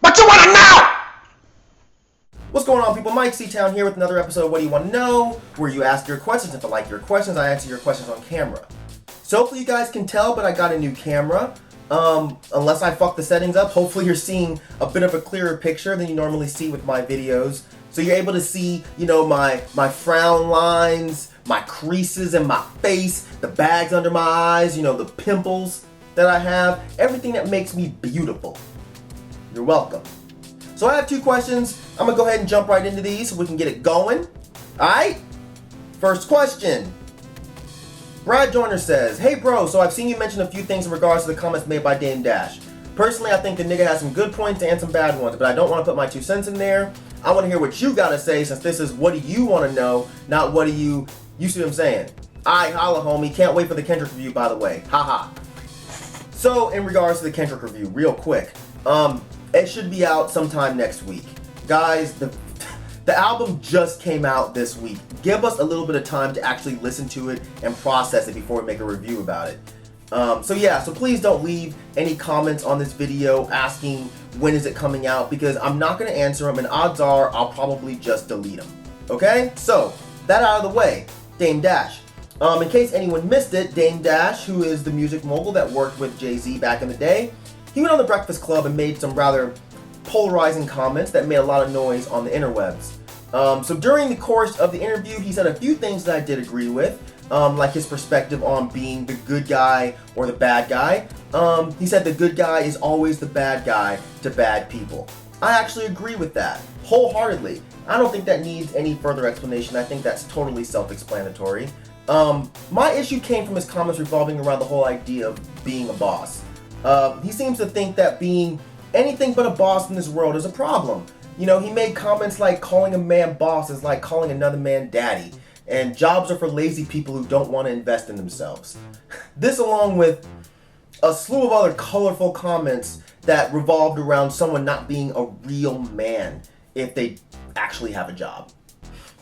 What you wanna know? What's going on, people? Myke C-Town here with another episode of What Do You Want to Know, where you ask your questions. If I like your questions, I answer your questions on camera. So hopefully you guys can tell, but I got a new camera. Unless I fuck the settings up, hopefully you're seeing a bit of a clearer picture than you normally see with my videos. So you're able to see, my frown lines, my creases in my face, the bags under my eyes, the pimples that I have, everything that makes me beautiful. You're welcome. So I have two questions. I'm gonna go ahead and jump right into these so we can get it going. Alright? First question. Brad Joyner says, "Hey bro, so I've seen you mention a few things in regards to the comments made by Dame Dash. Personally, I think the nigga has some good points and some bad ones, but I don't want to put my 2 cents in there. I want to hear what you gotta say, since this is what do you want to know, not what do you see what I'm saying? Alright, holla homie, can't wait for the Kendrick review, by the way. Haha." So in regards to the Kendrick review, real quick, it should be out sometime next week. Guys, the album just came out this week. Give us a little bit of time to actually listen to it and process it before we make a review about it. So please don't leave any comments on this video asking when is it coming out, because I'm not going to answer them, and odds are I'll probably just delete them. Okay? So, that out of the way, Dame Dash. In case anyone missed it, Dame Dash, who is the music mogul that worked with Jay-Z back in the day, he went on The Breakfast Club and made some rather polarizing comments that made a lot of noise on the interwebs. So during the course of the interview, he said a few things that I did agree with, like his perspective on being the good guy or the bad guy. He said the good guy is always the bad guy to bad people. I actually agree with that, wholeheartedly. I don't think that needs any further explanation. I think that's totally self-explanatory. My issue came from his comments revolving around the whole idea of being a boss. He seems to think that being anything but a boss in this world is a problem. He made comments like calling a man boss is like calling another man daddy, and jobs are for lazy people who don't want to invest in themselves. This, along with a slew of other colorful comments that revolved around someone not being a real man if they actually have a job.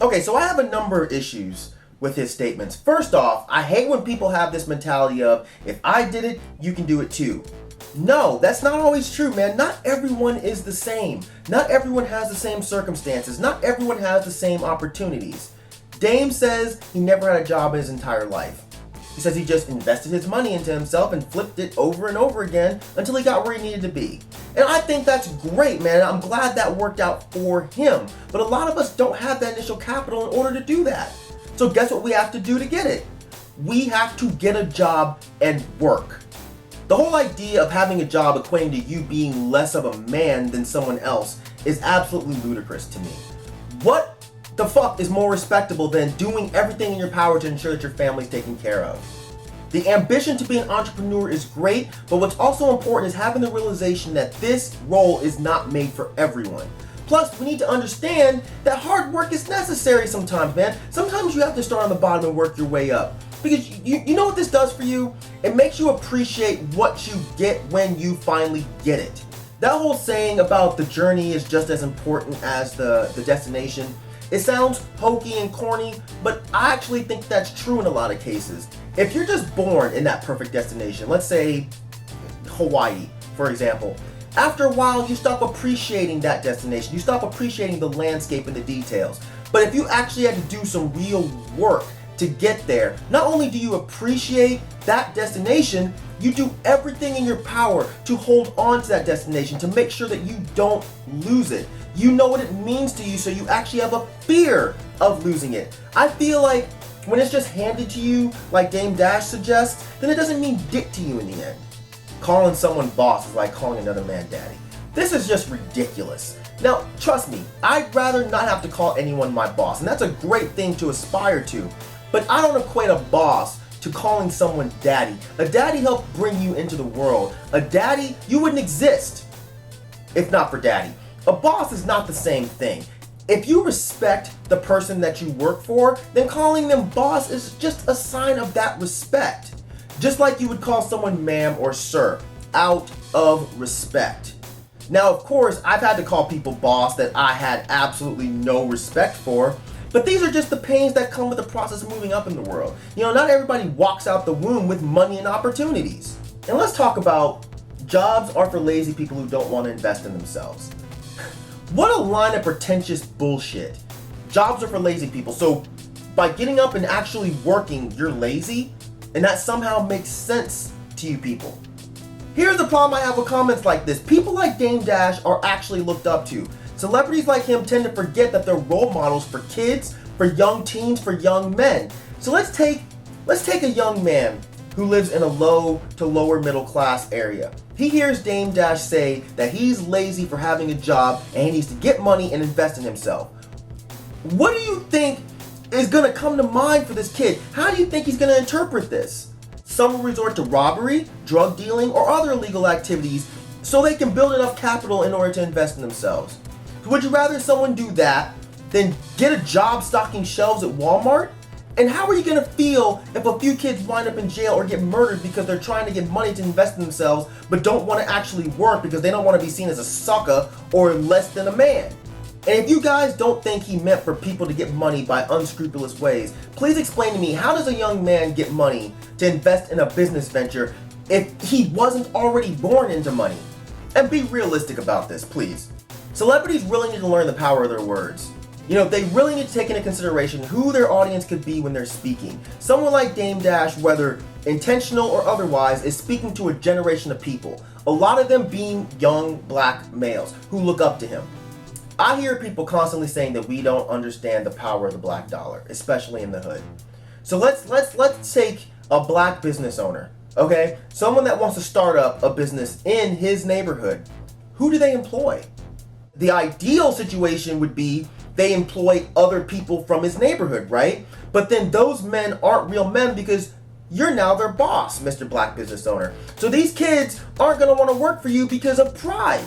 Okay, so I have a number of issues with his statements. First off, I hate when people have this mentality of, if I did it, you can do it too. No, that's not always true, man. Not everyone is the same. Not everyone has the same circumstances. Not everyone has the same opportunities. Dame says he never had a job in his entire life. He says he just invested his money into himself and flipped it over and over again until he got where he needed to be. And I think that's great, man. I'm glad that worked out for him. But a lot of us don't have that initial capital in order to do that. So guess what we have to do to get it? We have to get a job and work. The whole idea of having a job equating to you being less of a man than someone else is absolutely ludicrous to me. What the fuck is more respectable than doing everything in your power to ensure that your family's taken care of? The ambition to be an entrepreneur is great, but what's also important is having the realization that this role is not made for everyone. Plus, we need to understand that hard work is necessary sometimes, man. Sometimes you have to start on the bottom and work your way up. Because you know what this does for you? It makes you appreciate what you get when you finally get it. That whole saying about the journey is just as important as the destination, it sounds hokey and corny, but I actually think that's true in a lot of cases. If you're just born in that perfect destination, let's say Hawaii, for example, after a while you stop appreciating that destination. You stop appreciating the landscape and the details. But if you actually had to do some real work to get there, not only do you appreciate that destination, you do everything in your power to hold on to that destination, to make sure that you don't lose it. You know what it means to you, so you actually have a fear of losing it. I feel like when it's just handed to you, like Dame Dash suggests, then it doesn't mean dick to you in the end. Calling someone boss is like calling another man daddy. This is just ridiculous. Now, trust me, I'd rather not have to call anyone my boss, and that's a great thing to aspire to. But I don't equate a boss to calling someone daddy. A daddy helped bring you into the world. A daddy, you wouldn't exist if not for daddy. A boss is not the same thing. If you respect the person that you work for, then calling them boss is just a sign of that respect. Just like you would call someone ma'am or sir, out of respect. Now, of course, I've had to call people boss that I had absolutely no respect for, but these are just the pains that come with the process of moving up in the world. Not everybody walks out the womb with money and opportunities. And let's talk about Jobs are for lazy people who don't want to invest in themselves. What a line of pretentious bullshit. Jobs are for lazy people. So by getting up and actually working, you're lazy? And that somehow makes sense to you people. Here's the problem I have with comments like this. People like Dame Dash are actually looked up to. Celebrities like him tend to forget that they're role models for kids, for young teens, for young men. So let's take a young man who lives in a low to lower middle class area. He hears Dame Dash say that he's lazy for having a job and he needs to get money and invest in himself. What do you think is gonna come to mind for this kid? How do you think he's gonna interpret this? Some will resort to robbery, drug dealing, or other illegal activities so they can build enough capital in order to invest in themselves. Would you rather someone do that than get a job stocking shelves at Walmart? And how are you gonna feel if a few kids wind up in jail or get murdered because they're trying to get money to invest in themselves but don't want to actually work because they don't want to be seen as a sucker or less than a man? And if you guys don't think he meant for people to get money by unscrupulous ways, please explain to me, how does a young man get money to invest in a business venture if he wasn't already born into money? And be realistic about this, please. Celebrities really need to learn the power of their words. You know, they really need to take into consideration who their audience could be when they're speaking. Someone like Dame Dash, whether intentional or otherwise, is speaking to a generation of people. A lot of them being young black males who look up to him. I hear people constantly saying that we don't understand the power of the black dollar, especially in the hood. So let's take a black business owner, okay? Someone that wants to start up a business in his neighborhood. Who do they employ? The ideal situation would be they employ other people from his neighborhood, right? But then those men aren't real men because you're now their boss, Mr. Black Business Owner. So these kids aren't gonna wanna work for you because of pride.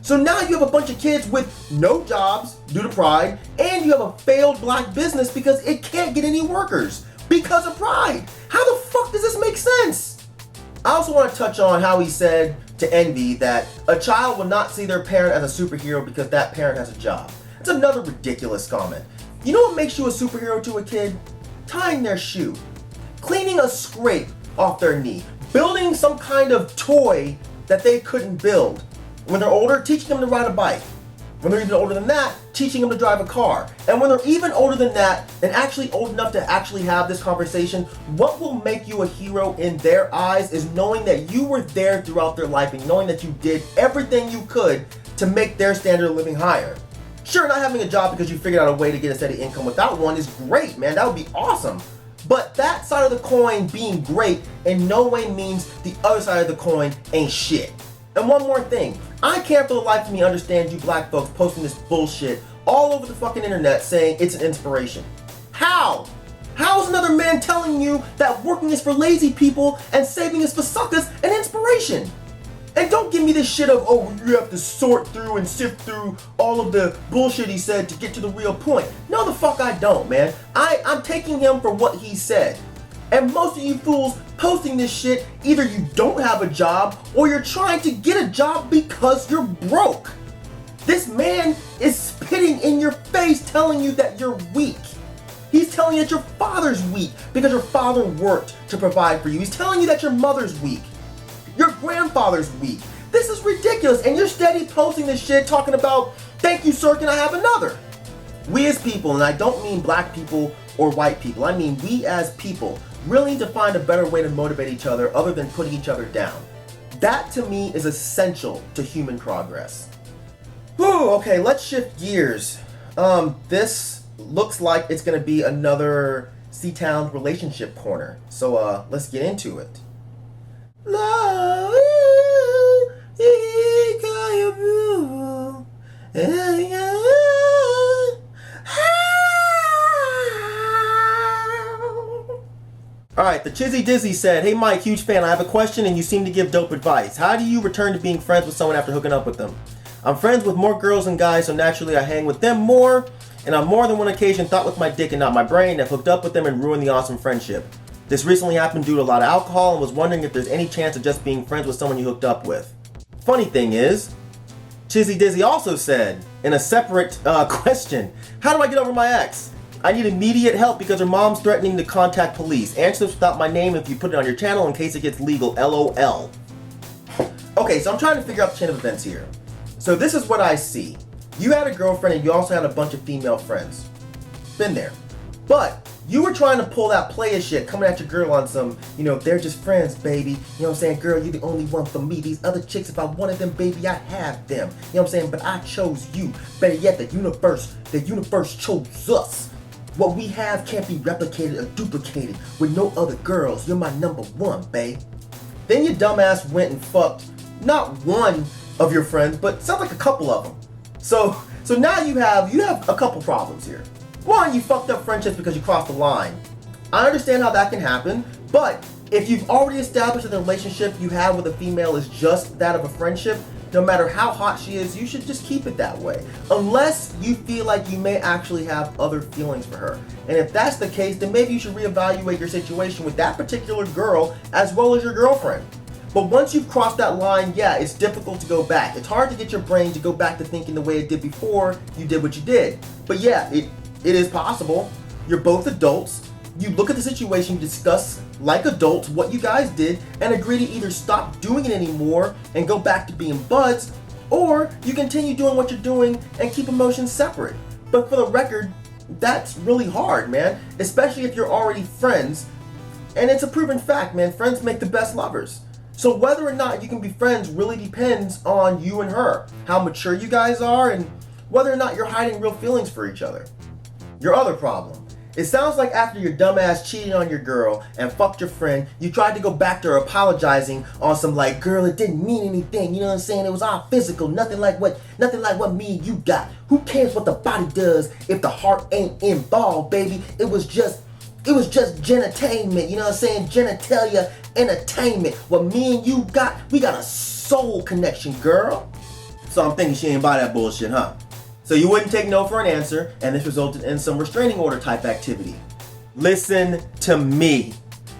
So now you have a bunch of kids with no jobs due to pride, and you have a failed black business because it can't get any workers because of pride. How the fuck does this make sense? I also want to touch on how he said to Envy that a child will not see their parent as a superhero because that parent has a job. It's another ridiculous comment. You know what makes you a superhero to a kid? Tying their shoe, cleaning a scrape off their knee, building some kind of toy that they couldn't build. When they're older, teaching them to ride a bike. When they're even older than that, teaching them to drive a car. And when they're even older than that, and actually old enough to actually have this conversation, what will make you a hero in their eyes is knowing that you were there throughout their life and knowing that you did everything you could to make their standard of living higher. Sure, not having a job because you figured out a way to get a steady income without one is great, man. That would be awesome. But that side of the coin being great in no way means the other side of the coin ain't shit. And one more thing, I can't for the life of me understand you black folks posting this bullshit all over the fucking internet saying it's an inspiration. How? How is another man telling you that working is for lazy people and saving is for suckers an inspiration? And don't give me this shit of, oh, you have to sort through and sift through all of the bullshit he said to get to the real point. No, the fuck I don't, man. I'm taking him for what he said. And most of you fools posting this shit, either you don't have a job or you're trying to get a job because you're broke. This man is spitting in your face telling you that you're weak. He's telling you that your father's weak because your father worked to provide for you. He's telling you that your mother's weak. Your grandfather's weak. This is ridiculous, and you're steady posting this shit talking about, thank you, sir, can I have another? We as people, and I don't mean black people or white people, I mean we as people, really need to find a better way to motivate each other other than putting each other down. That to me is essential to human progress. Whew, okay, let's shift gears. This looks like it's gonna be another C-Town relationship corner. So let's get into it. Alright, the Chizzy Dizzy said, hey Myke, huge fan, I have a question and you seem to give dope advice. How do you return to being friends with someone after hooking up with them? I'm friends with more girls than guys, so naturally I hang with them more, and on more than one occasion thought with my dick and not my brain, I've hooked up with them and ruined the awesome friendship. This recently happened due to a lot of alcohol and was wondering if there's any chance of just being friends with someone you hooked up with. Funny thing is, Chizzy Dizzy also said, in a separate question, how do I get over my ex? I need immediate help because her mom's threatening to contact police. Answer this without my name if you put it on your channel in case it gets legal, LOL. Okay, so I'm trying to figure out the chain of events here. So this is what I see. You had a girlfriend and you also had a bunch of female friends. Been there. But you were trying to pull that player shit, coming at your girl on some, they're just friends, baby. You know what I'm saying? Girl, you're the only one for me. These other chicks, if I wanted them, baby, I have them. You know what I'm saying? But I chose you. Better yet, the universe chose us. What we have can't be replicated or duplicated with no other girls. You're my number one, babe. Then your dumbass went and fucked not one of your friends, but sounds like a couple of them. So now you have a couple problems here. One, you fucked up friendships because you crossed the line. I understand how that can happen, but if you've already established that the relationship you have with a female is just that of a friendship, no matter how hot she is, you should just keep it that way. Unless you feel like you may actually have other feelings for her. And if that's the case, then maybe you should reevaluate your situation with that particular girl as well as your girlfriend. But once you've crossed that line, yeah, it's difficult to go back. It's hard to get your brain to go back to thinking the way it did before you did what you did. But yeah, it is possible. You're both adults. You look at the situation, you discuss like adults what you guys did, and agree to either stop doing it anymore and go back to being buds, or you continue doing what you're doing and keep emotions separate. But for the record, that's really hard, man. Especially if you're already friends. And it's a proven fact, man. Friends make the best lovers. So whether or not you can be friends really depends on you and her, how mature you guys are, and whether or not you're hiding real feelings for each other. Your other problem. It sounds like after your dumbass cheated on your girl and fucked your friend, you tried to go back to her apologizing on some like, girl, it didn't mean anything, you know what I'm saying? It was all physical, nothing like what me and you got. Who cares what the body does if the heart ain't involved, baby? It was just genitainment, you know what I'm saying? Genitalia entertainment. What me and you got, we got a soul connection, girl. So I'm thinking she ain't buy that bullshit, huh? So you wouldn't take no for an answer, and this resulted in some restraining order type activity. Listen to me.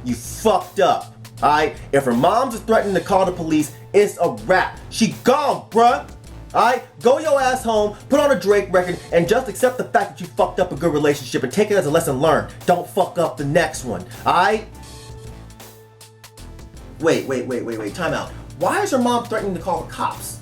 You fucked up, alright? If her mom's threatening to call the police, it's a wrap. She gone, bruh. Alright? Go your ass home, put on a Drake record, and just accept the fact that you fucked up a good relationship and take it as a lesson learned. Don't fuck up the next one, alright? Wait, time out. Why is her mom threatening to call the cops?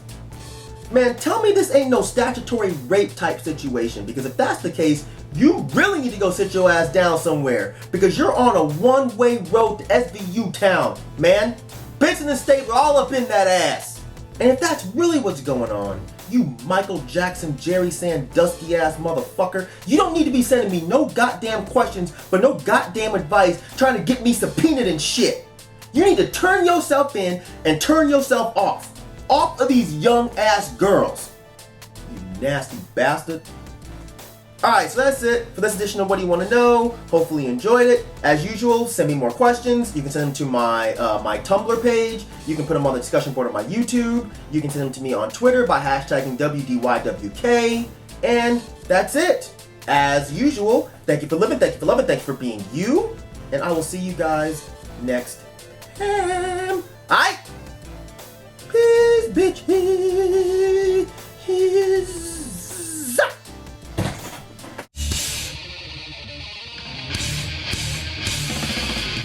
Man, tell me this ain't no statutory rape type situation, because if that's the case, you really need to go sit your ass down somewhere, because you're on a one-way road to SVU town, man. Benson and State were all up in that ass. And if that's really what's going on, you Michael Jackson, Jerry Sandusky ass motherfucker, you don't need to be sending me no goddamn questions for no goddamn advice trying to get me subpoenaed and shit. You need to turn yourself in and turn yourself off. Off of these young ass girls. You nasty bastard. Alright, so that's it for this edition of What Do You Want to Know? Hopefully you enjoyed it. As usual, send me more questions. You can send them to my Tumblr page. You can put them on the discussion board on my YouTube. You can send them to me on Twitter by hashtagging WDYWK. And that's it. As usual, thank you for living, thank you for loving, thank you for being you. And I will see you guys next time. Alright? Peace, bitches.